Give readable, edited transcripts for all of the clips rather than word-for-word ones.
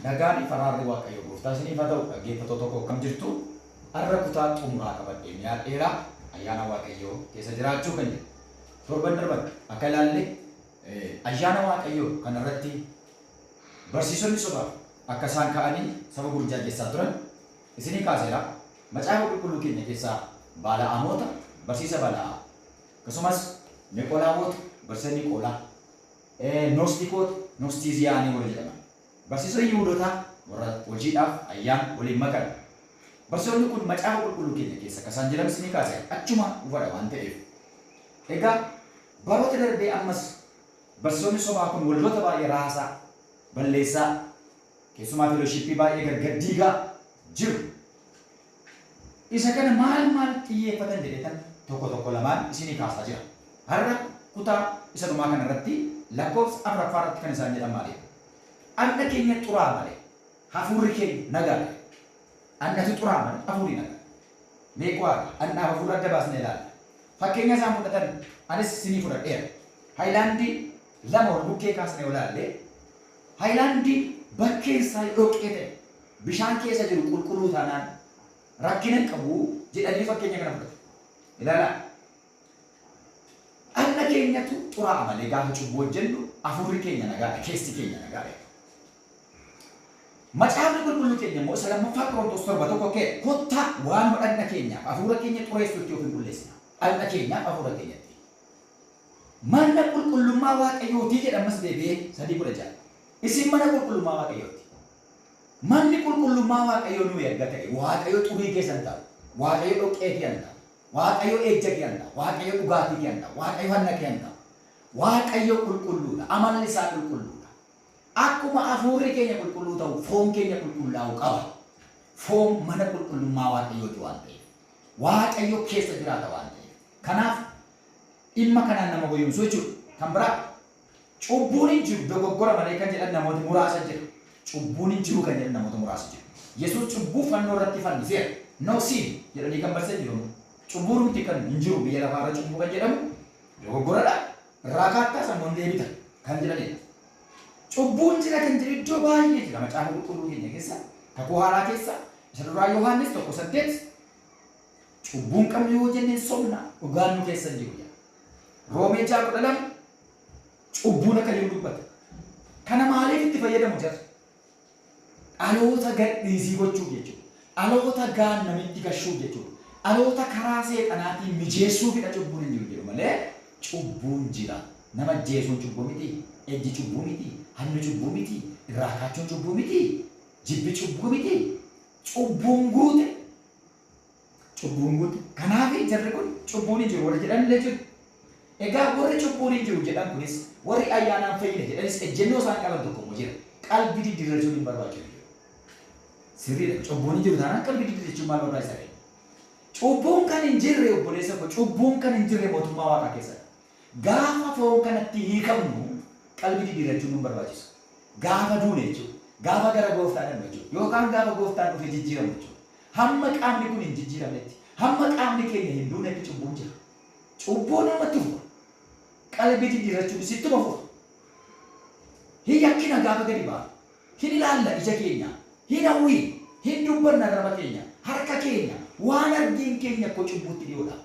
Nagaan ifaraarri waaqayyo gooftaa isiniif haa ta'u dhaggeeffattoota tokko kam jirtu har'a kutaa xumuraa qabadhee dhiyaadheera ayyaana waaqayyoo keessa jiraachuu kan jedhu torban darban akka ilaalle ayyaana waaqayyoo kanarratti barsiisonni sobaa akka isaan ka'anii saba burjaajessaa turan isinii kaaseera. Macaafa qulqulluu keenya keessaa Bala'aamota barsiisa Bala'aa akkasumas Niqolaamoota barsiisa Niqolaa Noostikoota Noostiziyaanii warra jedhaman barsiisota Yihuudootaa warra hojiidhaaf ayyaan waliin makan. Barsiisonni kun macaafa qulqulluu keenya keessa akka isaan jiran isinii kaaseera. Achuma dhufadha waan ta'eef. Egaa baroota darbee ammas barsiisonni sobaa kun waldoota baay'ee raasaa balleessaa keessumaa fellowshippii baay'ee gargaddiigaa jiru. Isa kana maal xiyyeeffatan jedhetan tokko lamaan isinii kaasaa jira. Har'a kutaa isa dhumaa kanarratti lakkoofsa afuraffaa irratti kan isaan jedhan maali? Anna keenya xuraa malee hafuurri keenya nagaa. Annatu xuraa malee hafuurri nagaa. Meeqaa anna hafuura adda baasnee ilaalla. Fakkeenya isaan fudhatan anis isinii fudhadheera. Haayilaandii lama ol bukkee kaasnee ilaallee haayilaandii bakkeen isaa dhoqqee ta'e bishaan keessa jiru qulqulluu taanaan rakkina qabu jedhanii fakkeenya kana fudhatu. Ilaalaa. Anna keenyatu xuraa malee gaafa cubbuu hojjennu hafuurri keenya nagaadha, keessi keenya nagaadha. Macaafni qulqulluu keenya immoo isa lammaffaa Qorontos 7:1 kottaa waan anna keenyaaf hafuura keenya xureessuutti of hin qulleessina. Anna keenyaaf hafuura keenyatti. Mana qulqullummaa Waaqayyootii jedhamas deebi'ee 3:16. Isin mana qulqullummaa Waaqayyooti. Manni qulqullummaa Waaqayyoo nu erga ta'e Waaqayyoo xurii keessan taa'u, Waaqayyoo dhoqqee keessan taa'u, Waaqayyoo ejja keessan taa'u, Waaqayyoo dhugaatii keessan taa'u, Waaqayyoo hanna keessan taa'u. Waaqayyoo qulqulluudha, amalli isaa qulqulluudha. Akkuma hafuurri keenya qulqulluu ta'u foon keenya qulqullaa'uu qaba. Foon mana qulqullummaa Waaqayyooti waan ta'eef. Waaqayyoo keessa jiraata waan ta'eef. Kanaaf dhimma kanaan nama goyoomsuu jechuudha. Kan biraa cubbuun hin jiru dogoggora malee kan jedhan namoota muraasa jiru. Cubbuun hin jiru kan jedhan namoota muraasa jiru. Yesuus cubbuu fannoo irratti fanniseera. No sin jedhanii kan barsiisan jiru. Cubbuun nuti kan hin jiru biyya lafaarra cubbuu kan jedhamu dogoggoradha. Raakaattaa sammuun deebita kan jedhanidha. Cubbuun jira kan jedhu iddoo baay'ee jira macaafa qulqulluu keenya keessa. Kakuu haaraa keessa isa duraa Yohaannis 1:8 cubbuun qabnu yoo jenneen sobna dhugaan nu keessa jiru. Roomee 6:12 cubbuun akka jiru dubbata. Kana maaliif itti fayyadamu jira? Dhaloota gadhiisii gochuuf jechuudha. Dhaloota gaan namitti gashuuf jechuudha. Dhaloota karaa seexanaatiin mijeessuufidha cubbuun hin jiru jedhu malee cubbuun jira. Nama ajjeesuun cubbuu miti, ejji cubbuu miti, hanni cubbuu miti, irraa kaachuun cubbuu miti, jibbi cubbuu miti. Cubbuun guute. Cubbuun guute. Kanaaf jarri kun cubbuun hin jiru warra jedhanillee jiru. Egaa warri cubbuun hin jiru jedhan kunis warri ayyaanaan fayyina jedhanis ejjennoo isaan qaban tokko immoo jira. Qalbii diddiirrachuun hin barbaachisu. Sirriidha. Cubbuun hin jiru taanaan qalbii diddiirrachuun maal barbaachisaa? Cubbuun kan hin jirre obboleessa koo cubbuun kan hin jirre mootummaa Waaqaa keessadha. Gaafa foon kanatti hiikamnu qalbii diddiirrachuun hin barbaachisu. Gaafa duune jechuudha. Gaafa gara gooftaan dhaqnu jechuudha. Yookaan gaafa gooftaan dhufe jijjiiramu jechuudha. Hamma qaamni kun hin jijjiiramnetti, hamma qaamni keenya hin duunetti cubbuun jira. Cubbuun namatti fuudha. Qalbii diddiirrachuun sitti fuudha. Hin yakkina gaafa gadi ba'a. Hin ilaalla ija keenya. Hin hawwii. Hin dubbanna raba keenya. Harka keenya. Waan argiin keenya akka cubbuutti dhiyoodha.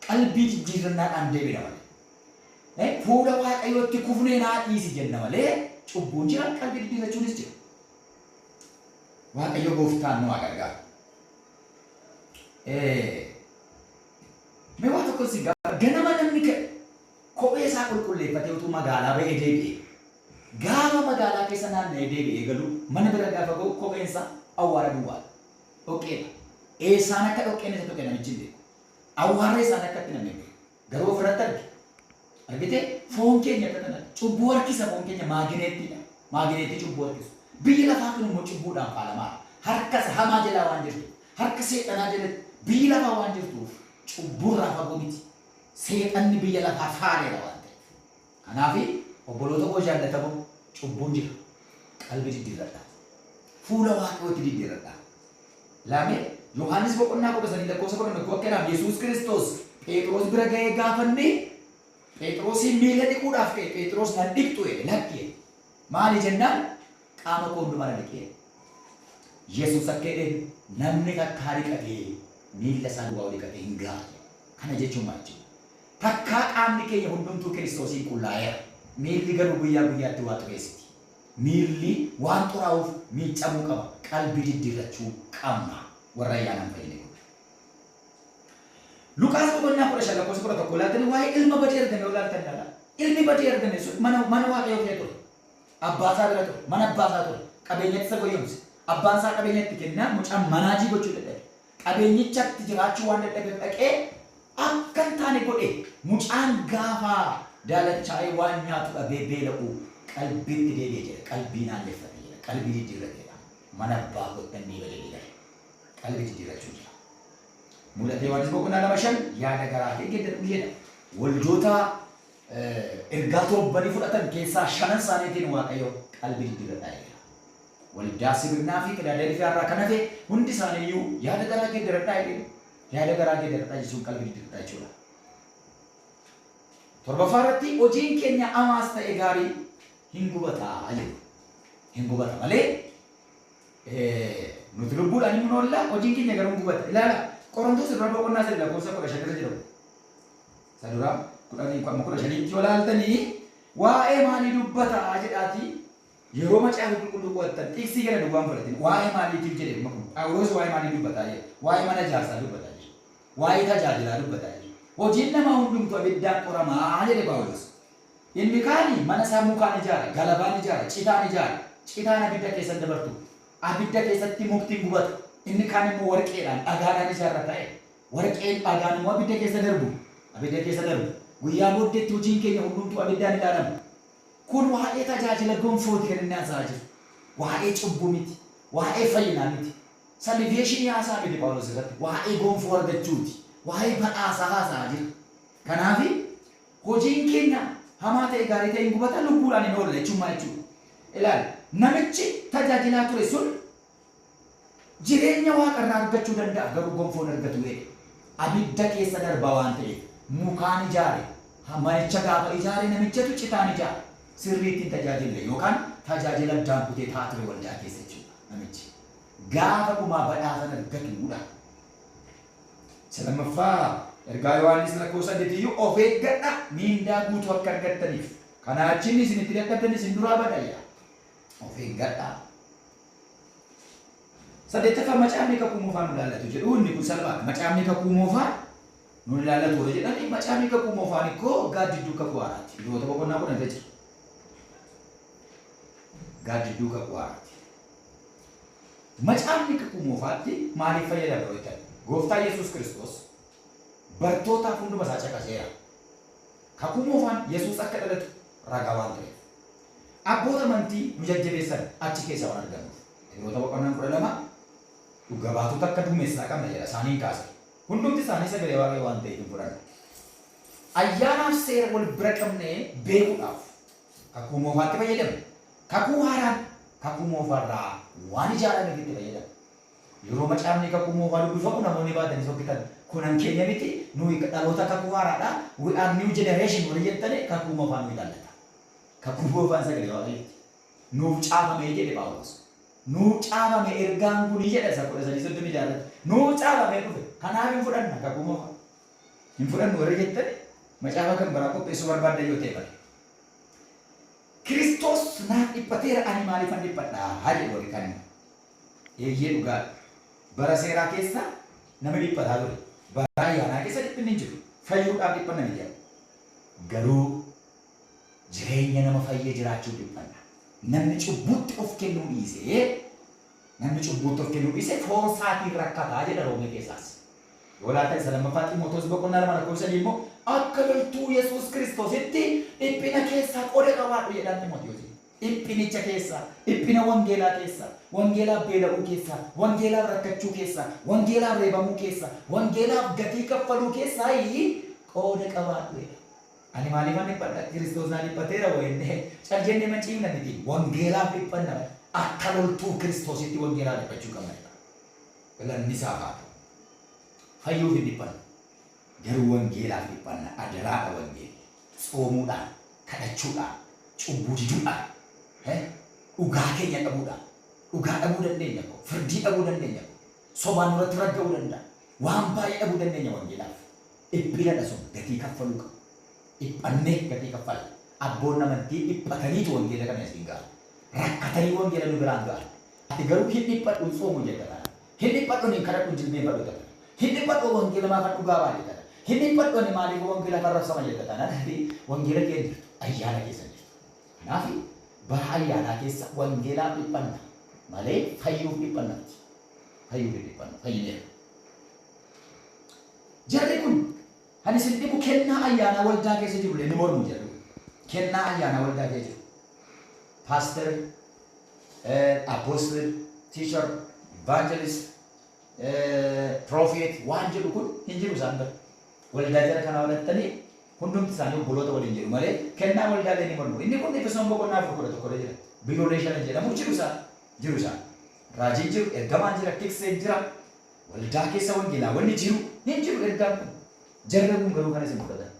Qalbii jijjiirrannaadhaan deebina malee. Fuula Waaqayyootti kufnee naa dhiisi jenna malee cubbuun jira qalbii diddiirrachuunis jira. Waaqayyo gooftaan nu haa gargaaru. Mee waan tokko si ganama namni kophee isaa qulqulleeffatee utuu magaalaa ba'ee deebi'e. Gaafa magaalaa keessa naanna'ee deebi'ee galu mana bira gaafa ga'u kopheen isaa awwaara duwwaadha. Dhoqqeedha. Eessaan akka dhoqqeen isa tokko namichi hin beeku. Awwaarra isaan akka itti namni beeku. Garuu ofirratti arge. Argitee foon keenya akka kana cubbuu harkisa foon keenya maagineettiidha. Maagineettii cubbuu harkisu. Biyya lafaa kun immoo cubbuudhaan faalamaa. Harka hamaa jalaa waan jirtu. Harka seexanaa jalatti biyya lafaa waan jirtuuf cubburraa fagoo miti. Seexanni biyya lafaa faaleera waan ta'eef. Kanaaf obboloota koo jaallatamoo cubbuun jira. Qalbii diddiirradha. Fuula Waaqayyootti diddiirradha. Laamee Yohaannis 1:9 akka jedhamu Yesuus Kiristoos Phexros bira ga'ee gaafannee Phexrosin miila dhiquudhaaf ka'e Phexros nan dhiqxu lakki. Maali jennaan qaama koo hundumaa dhiqee Yesuus akka jedhe namni takkaa dhiqatee miilla isaa duwwaa dhiqatee hin ga'a. Kana jechuun maal jechuudha? Takkaa qaamni keenya hundumtuu Kiristoosiin qullaa'eera. Miilli garuu guyyaa guyyaatti waa xureessiti. Miilli waan xuraa'uuf miiccamuu qaba. Qalbii diddiirrachuu qabna. Warra ayyaanaan fayyadamu. Luqaas boqonnaa 15:11 laatanii waa'ee ilma badii argame yoo laaltan ilaala. Ilmi badii argame sun mana waaqayyoo kee ture. Abbaasaa bira ture. Mana abbaasaa ture. Qabeenyatti isa goyoomse. Abbaan isaa qabeenyatti kennaa mucaan manaajii gochuu dadhabe. Qabeenyichatti jiraachuu waan dadhabeef dhaqee akka hin taane godhe mucaan gaafa daalachaa'ee waan nyaatu dhabee beela'u qalbiitti deebi'ee jira. Qalbii naanneffate jira. Qalbii diddiirrateedha. Mana abbaa godhannee badee jira. Qalbii diddiirrachuu jira. Mul'atee waan boqonnaa 2:5 yaada garaa kee geeddaru jedha. Waldoota ergaa torbanii fudhatan keessaa 5 isaaniitiin Waaqayyo qalbii diddiirrataa jira. Waldaa Sibirnaa fi Qilaadelfiyaa irraa kan hafe hundi isaaniiyyuu yaada garaa geeddaradhaa jedhu. Yaada garaa geeddaradhaa jechuun qalbii diddiirrataa jechuudha. Torbaffaa irratti hojiin keenya amaas ta'e gaarii hin gubataa jedhu. Hin gubata malee nuti lubbuudhaan hin oolla hojiin keenya garuu hin gubata. Ilaala Qorontos irraa boqonnaa 3:15 jedhamu. Saduraa 15 yoo laaltanii waa'ee maalii dubbataa jedhaati yeroo macaafa qulqulluu qo'attan xiqqii gara duwwaan fudhatin waa'ee maaliitiif jedhee Phaawulos waa'ee maalii dubbataa jedhe waa'ee mana ijaarsaa dubbataa jedhe waa'ee tajaajilaa dubbataa jedhe hojiin namaa hundumtuu abiddaan qoramaa jedhe Phaawulos. Inni kaani mana isaa mukaan ijaara, galabaan ijaara, citaan ijaara. Citaan abidda keessa dabartu. Abidda keessatti muktiin gubata. Inni kaan immoo warqeedhaan dhagaadhaan ijaarrata ta'e. Warqeen dhagaan immoo abidda keessa darbu. Abidda keessa darbu. Guyyaa booddeetti hojiin keenya hundumtuu abiddaan ilaalamu. Kun waa'ee tajaajila gonfooti kan inni haasa'aa jiru. Waa'ee cubbuu miti. Waa'ee fayyinaa miti. Salveeshinii haasaa miti Phaawulos irratti. Waa'ee gonfoo argachuuti. Waa'ee badhaasaa haasa'aa jira. Kanaaf hojiin keenya hamaa ta'e gaarii ta'e hin gubata lubbuudhaan hin oolle jechuun maal jechuudha. Ilaali namichi tajaajilaa ture sun jireenya waaqarraa argachuu danda'a garuu gonfoon argatu jedhe. Abidda keessa darbaa waan ta'eef mukaan ijaare manicha gaafa ijaare namichatu citaan ijaare sirriitti hin tajaajille yookaan tajaajila addaan kutee taa'aa ture waldaa keessa jechuudha namichi. Gaafa dhumaa badhaasan argatuudha. Lammaffaa ergaa Yohaannis 8 of eeggadhaa miindaa guutuu akka argattaniif. Kanaa achiin isinitti dadhabdan isin duraa badayyaa. Of eeggadhaa. Saddeettaffaa macaafni kakuu moofaa nu ilaallatu jedhu inni kun salphaadha. Macaafni kakuu moofaa nu ilaallatu jedhanii macaafni kakuu moofaan ikkoo gaaddidduu kakuu haaraati. Iddoo boqonnaa kun irra jira. Gaaddidduu kakuu haaraati. Macaafni kakuu moofaatti maaliif fayyadama yoo ta'e? Gooftaa Yesuus Kiristoos bartootaaf hunduma isaa caqaseera. Kakuu moofaan Yesuus akka dhalatu ragaa waan ta'eef. Abboota amantii nu jajjabeessan achi keessa waan argamuuf. Iddoo boqonnaa 12 dhuga baatota akka duumessaa qabna jedha isaaniin kaase. Hundumti isaanii sagalee waaqayyoo waan ta'eef hin fudhanne. Ayyaanaaf seera wal bira qabnee beekuudhaaf kakuu moofaatti fayyadamu. Kakuu haaraan kakuu moofaarraa waan ijaarameef itti fayyadamu. Yeroo macaafni kakuu moofaa dubbifamu namoonni baatanii sokkitan kunan keenya miti nuyi dhaloota kakuu haaraadha. We are new generation walii jettanii kakuu moofaa nuyi ilaallata. Kakuu moofaan sagalee waaqayyooti. Nuuf caafamee jedhe Phaawulos. Nuuf caafame ergaan kun jedha isa 1336 jaallatu. Nuuf caafamee dhufe. Kanaaf hin fudhanna kakuu moofaa. Hin fudhannu warri jettanii macaafa kan biraa qopheessuu barbaaddan yoo ta'e malee. Kiristoos naaf dhiphateera ani maaliifan dhiphadhaa haa jedhu warri kan eeyyee dhugaadha. Bara seeraa keessa nama dhiphataa ture. Bara ayyaanaa keessa dhiphinni hin jiru. Fayyuudhaaf dhiphanna miti jedhu. Garuu jireenya nama fayyee jiraachuu dhiphanna. Namni cubbuutti of kennuu dhiisee foon isaatiin rakkataa jedha Roomee keessaas. Yoo laata isa lammaffaa Xiimotewos boqonnaa 2:3 immoo akka loltuu Yesuus Kiristoositti dhiphina keessaa qooda qabaadhu jedhaan Xiimotewos. Dhiphinicha keessaa, dhiphina wangeelaa keessaa, wangeelaaf beela'uu keessaa, wangeelaaf rakkachuu keessaa, wangeelaaf reebamuu keessaa, wangeelaaf gatii kaffaluu keessaa qooda qabaadhu jedha. Ani maaliifan dhiphadha? Kiristoos naa dhiphateera wayinne caljennee manciifna miti. Wangeelaaf dhiphanna akka loltuu Kiristoositti wangeelaaf dhiphachuu qabna. Galanni isaa haa ta'u. Fayyuuf hin dhiphanna. Garuu wangeelaaf dhiphanna. Adaraadha wangeelli. Soomuudhaan, kadhachuudhaan, cubbuu diduudhaan, dhugaa keenya dhabuudhaan dhugaa dhabuu dandeenya koo firdii dhabuu dandeenya koo sobaan irratti ragga'uu danda'a waan baay'ee dhabuu dandeenya wangeelaaf dhiphinadha sun gatii kaffaluu qabu dhiphannee gatii kaffala abboon amantii dhiphataniitu wangeela kana isin ga'a rakkatanii wangeela nu biraan ga'a ati garuu hin dhiphadhu soomu jedha hin dhiphadhu ni kadhadhu jilbeenfadhu ta'a hin dhiphadhu wangeela maa kan dhugaa baay'ee ta'a hin dhiphadhu ani maaliif wangeela kan rabsama jedha ta'a wangeela kee jirtu ayyaana keessa jirtu kanaaf bara ayyaanaa keessa wangeelaaf dhiphanna malee fayyuuf dhiphannaati fayyuuf dhiphanna fayyineera jarri kun hani isin dhibu kennaa ayyaanaa waldaa keessa jiru ni mormu jedhu kennaa ayyaanaa waldaa keessa jiru pastor apostle teacher evangelist prophet waan jedhu kun hin jiru isaan bira waldaa jara kana walattanii hundumti isaanii obboloota waliin jedhu malee kennaa waldaalee ni mormu inni kun Efesoon boqonnaa 11 jira biyyooleshaan jedhamu jiru isaan raajiin jiru ergamaan jira tikseen jira waldaa keessa wangeelaa wanni jiru hin jiru ergaan kun jarri kun garuu kana isin fudhatan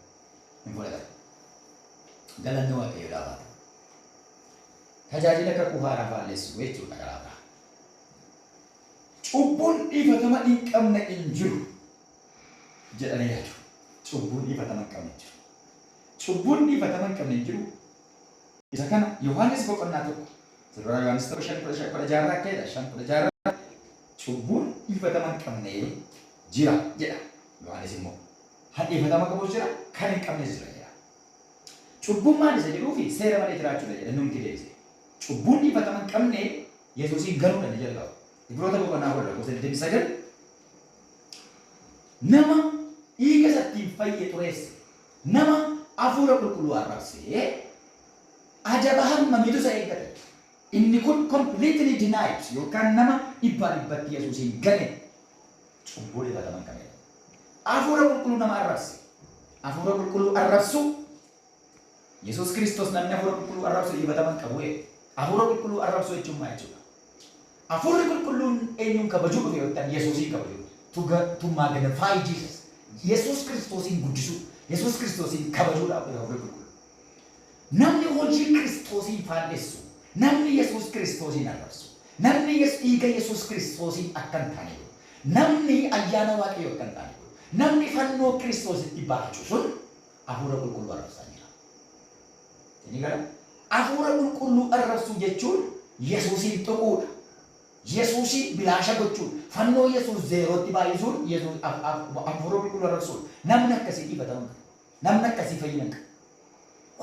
galanni waaqayyo dhaabata tajaajila kakuu haaraa faalleessu jechuudha karaa biraa cubbuun dhiifatama hin qabne hin jiru jedhanii yaadu cubbuun dhiifatama hin qabne jiru cubbuun dhiifatama hin qabne hin jiru isa kana Yohaannis boqonnaa 1 sirraa Yohaannis 5:16 keessa 5:16 cubbuun dhiifatama hin qabne jira jedha Yohaannis immoo haa dhiifatama qabu jira kan hin qabne jira jedha cubbuun maal isa jedhuu fi seera malee jiraachuudha jedha nuti deebise cubbuun dhiifatama hin qabne Yesuusiin galuudha ni jalqaba Ibroota boqonnaa 29 nama dhiiga isaatiin fayyee xureesse nama hafuura qulqulluu arrabsee ajaba hammamiitu isa eeggate inni kun completely denied yookaan nama dhibbatti Yesuusiin gane cubbuu dhiifatama hin qabne hafuura qulqulluu nama arrabse hafuura qulqulluu arrabsu Yesuus Kiristoos namni hafuura qulqulluu arrabsu dhiifatama hin qabu hafuura qulqulluu arrabsu jechuun maal jechuudha hafuurri qulqulluun eenyuun kabajuu dhufe yookaan Yesuusiin kabajuu to magnify Jesus Yesuus Kiristoosin guddisuu Yesuus Kiristoosin kabajuudhaaf hafuurri qulqulluu namni hojii Kiristoosin faalleessu namni Yesuus Kiristoosin arrabsu namni dhiiga Yesuus Kiristoosin akka hin taane namni ayyaana waaqayyoo akka hin taane namni fannoo Kiristoositti baachu sun hafuura qulqulluu arrabsaa jira. Inni gara hafuura qulqulluu arrabsuu jechuun Yesuusin tuquudha. Yesuusin bilaasha gochuun fannoo Yesuus zeerootti baay'isuun Yesuus hafuura qulqulluu arrabsuun namni akkasii dhiifatama namni akkasii fayyina qaba.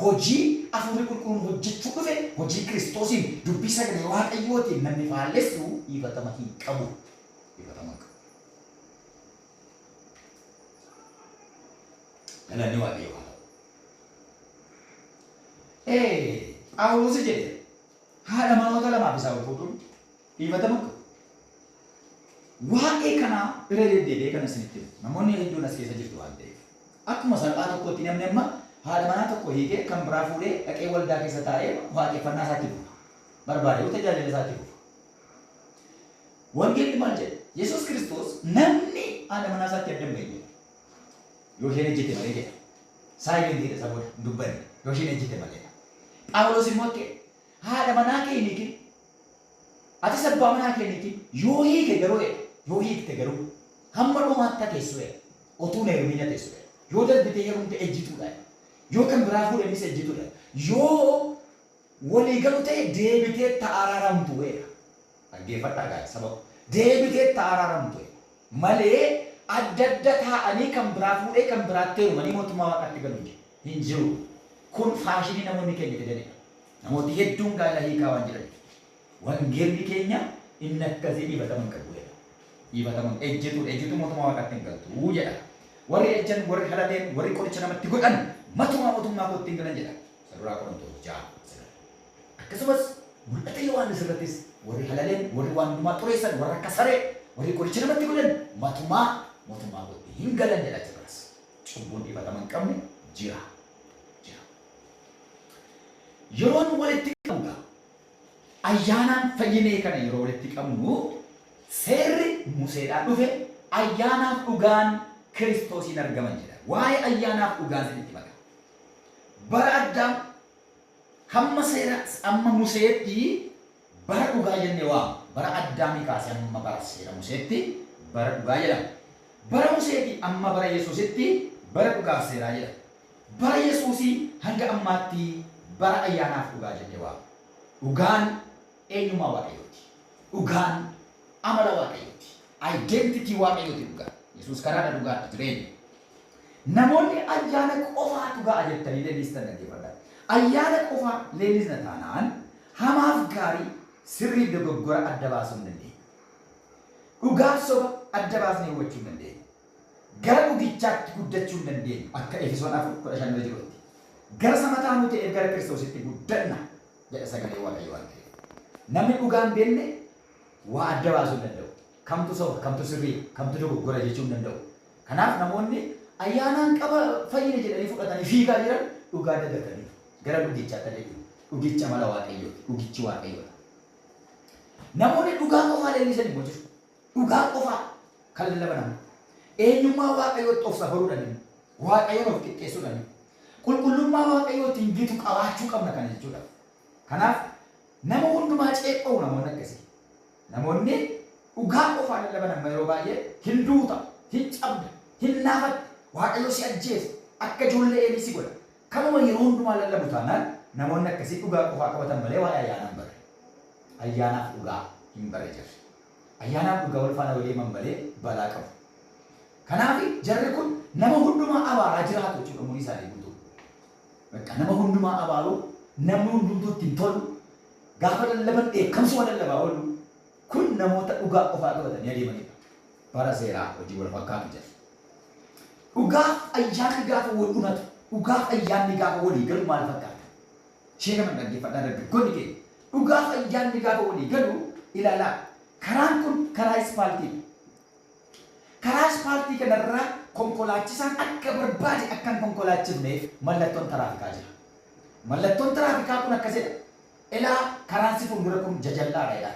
Hojii hafuurri qulqulluun hojjechuu dhufe hojii Kiristoosiin dubbii sagalee waaqayyootiin namni faalleessu dhiifatama hin qabu. Dhiifatama qabu. Galanni waaqayyoo haa ta'u. Phaawulos jedhe haadha manoota lamaaf isaa fuudhuun dhiifatama qabu. Waa'ee kanaa irra deddeebi'ee kan isinitti namoonni hedduun as keessa jirtu waan ta'eef akkuma salphaa tokkotti namni amma haadha manaa tokko hiikee kan biraa fuudhee dhaqee waldaa keessa taa'ee waaqeffannaa isaatti fuudha. Barbaadee tajaajila isaatti fuudha. Wangeelli maal jedhe? Yesuus Kiristoos namni haadha manaa isaatti adda hin bahin jedha. Yoo isheen ejjite malee jedha. Saayilentiidha saboota dubbanne yoo isheen ejjite malee. Phaawulos immoo akka haadha manaa kee hiiki. Ati abbaa manaa kee hiiki. Yoo hiike garuu yoo hiikte garuu hamma dhumaatti teessu otuu na heerumin teessu yoo darbitee heerumte ejjituudha. Yoo kan biraa fuudhanis ejjituudha. Yoo walii galu ta'e deebitee ta'araramtu weera. Dhaggeeffadhaa gaa'e sababa deebitee ta'araramtu malee adda adda taa'anii kan biraa fuudhee kan biraatti heerumanii mootummaa waaqaatti galu hin jiru. Kun faashinii namoonni keenya fidanidha. Namooti hedduun gaa'ela hiikaa waan jiranidha. Wangeelli keenya inni akkasii dhiifatama hin qabu jedha. Dhiifatama ejjituudha. Ejjitu mootummaa waaqaatti hin galtu jedha. Warri ejjan warri haladeen warri qoricha namatti godhan matuma mootummaa kootti hin galan jedha. Saduraa Qorontoos 6. Akkasumas mul'ata Yohaannis irrattis warri haladeen warri waan hundumaa xureessan warra akka saree warri qoricha namatti godhan matuma mootummaa kootti hin galan jedha jirras. Cubbuun dhiifatama hin qabne jira. Yeroon walitti qabuudha. Ayyaanaan fayyinee kana yeroo walitti qabnu seerri Museedhaan dhufe ayyaanaaf dhugaan Kiristoosiin argaman jedha. Waa'ee ayyaanaaf dhugaan sinitti maka. Bara Addaam hamma seera amma Museetti bara dhugaa jennee waamna. Bara Addaamii kaasee amma bara seera Museetti bara dhugaa jedhama. Bara Museetii amma bara Yesuusitti bara dhugaa seeraa jedhama. Bara Yesuusii hanga ammaatti bara ayyaanaaf dhugaa jennee waamna. Dhugaan eenyummaa Waaqayyooti. Dhugaan amala Waaqayyooti. Identity Waaqayyooti dhugaan. Yesuus karaadha dhugaadha jireenya. Namoonni ayyaana qofaa dhugaa jettanii leellistan dhaggeeffadhaa. Ayyaana qofaa leellisna taanaan hamaaf gaarii sirrii dogoggora adda baasuu hin dandeenye. Dhugaaf soba adda baasnee hubachuu hin dandeenye. Gara dhugichaatti guddachuu hin dandeenye. Akka Efesoon 4:15 irra jirutti. Gara samataa nu ta'e gara Kiristoositti guddanna jedha sagalee Waaqayyoo waan ta'eef. Namni dhugaa hin beekne waa adda baasuu hin danda'u. Kamtu soba, kamtu sirrii, kamtu dogoggora jechuu hin danda'u. Kanaaf namoonni ayyaanaan qaba fayyina jedhanii fudhatanii fiigaa jiran dhugaa dagatanii gara dhugichaatti adeemu. Dhugicha mala Waaqayyooti. Dhugichi Waaqayyoodha. Namoonni dhugaa qofaa leellisan immoo jiru. Dhugaa qofaa kan lallaban. Eenyummaa Waaqayyootti of safaruudhaan, Waaqayyoon of qixxeessuudhaan, qulqullummaa Waaqayyootiin gitu qabaachuu qabna kana jechuudha. Kanaaf nama hundumaa ceepha'u namoonni akkasii. Namoonni dhugaa qofaa lallaban amma yeroo baay'ee hin duuta, hin cabda, hin naafata, Waaqayyoo si ajjeesa, akka ijoollee Eelii si godha. Kanuma yeroo hundumaa lallabu taanaan namoonni akkasii dhugaa qofaa qabatan malee waa'ee ayyaanaan bare. Ayyaanaaf dhugaa hin bare jirre. Ayyaanaaf dhugaa wal faana walii malee balaa qabu. Kanaaf jarri kun nama hundumaa abaaraa jiraatu jechuudha umurii isaanii guutuu. Bakka nama hundumaa abaaruu namni hundumtuu ittiin tolu gaafa lallaban dheekkamsuma lallabaa oolu kun namoota dhugaa qofaa qabatanii adeemanidha. Bara seeraa hojii wal fakkaatu jira. Dhugaaf ayyaanni gaafa wal dhumatu dhugaaf ayyaanni gaafa walii galu maal fakkaata? Sheekaman dhaggeeffadhaa dargaggoonni keenya. Dhugaaf ayyaanni gaafa walii galu ilaalaa. Karaan kun karaa ispaaltii. Karaa ispaaltii kanarraa konkolaachisaan akka barbaade akkan konkolaachifneef mallattoon tiraafikaa jira. Mallattoon tiraafikaa kun akkasidha. Ilaa karaan si fuuldura kun jajallaadha jedha.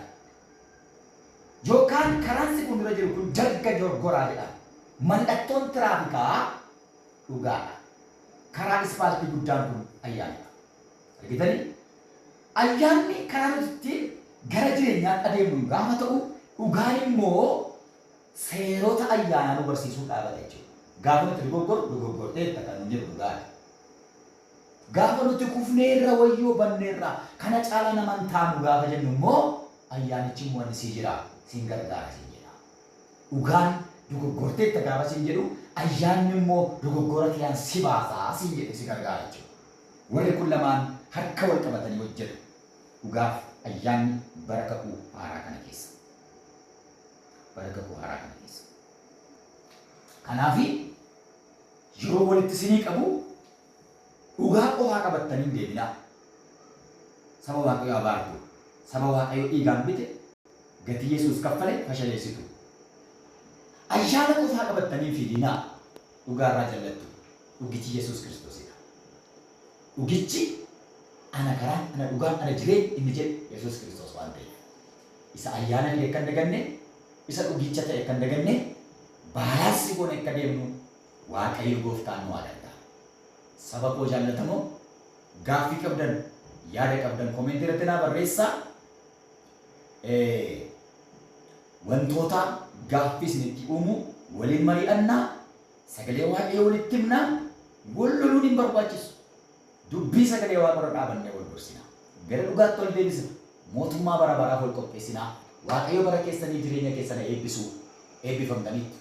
Yookaan karaan si fuuldura jiru kun darga jorgoraa jedha. Mallattoon tiraafikaa dhugaadha. Karaa ispaaltii guddaan kun ayyaanidha. Argitanii? Ayyaanni karaa nuti gara jireenyaatti adeemnu gaafa ta'u dhugaan immoo seerota ayyaanaa nu barsiisuu dhaabata jechuudha. Gaafa nuti dogoggortee kan nu jiru dhugaadha. Gaafa nuti kufneerra wayyoo banneerra kana caala naman taanu gaafa jennu immoo ayyaanichi immoo si jira siin gargaara siin jedha. Dhugaan dogoggortee gaafa siin jedhu ayyaanni immoo dogoggora kiyaan si baasaa siin jedhe si gargaara jechuudha. Warri kun lamaan harka wal qabatanii hojjetu. Dhugaaf ayyaanni barakakuu haaraa kana keessa. Barakakuu haaraa kana keessa. Kanaaf yeroo walitti isinii qabu dhugaa qofaa qabattanii hin deebinaa. Saba Waaqayyoo abaartu, saba Waaqayyoo dhiigaan bite, gatii Yesuus kaffale fashaleessitu. Ayyaana qofaa qabattanii hin fiidinaa. Dhugaarraa jallattu. Dhugichi Yesuus Kiristoosidha. Dhugichi ana karaan, ana dhugaan, ana jireenya inni jedhu Yesuus Kiristoos waan ta'eef. Isa ayyaana illee kan daganne, isa dhugicha ta'e kan daganne, baalaansi goone akka deemnu Waaqayyo gooftaan nu aadantaa. Saba koo jaallatamoo gaaffii qabdan, yaada qabdan koomentii irratti naa barreessaa. Wantoota gaaffii isinitti uumu waliin mari'annaa, sagalee Waaqayyo walitti himnaa, wal loluun hin barbaachisu. Dubbii sagalee Waaqayyoo dhaabannee wal gorsinaa. Gara dhugaatti wal deebisna. Mootummaa bara baraaf wal qopheessinaa. Waaqayyo bara keessanii jireenya keessanii eebbisuu eebbifamtaniitu.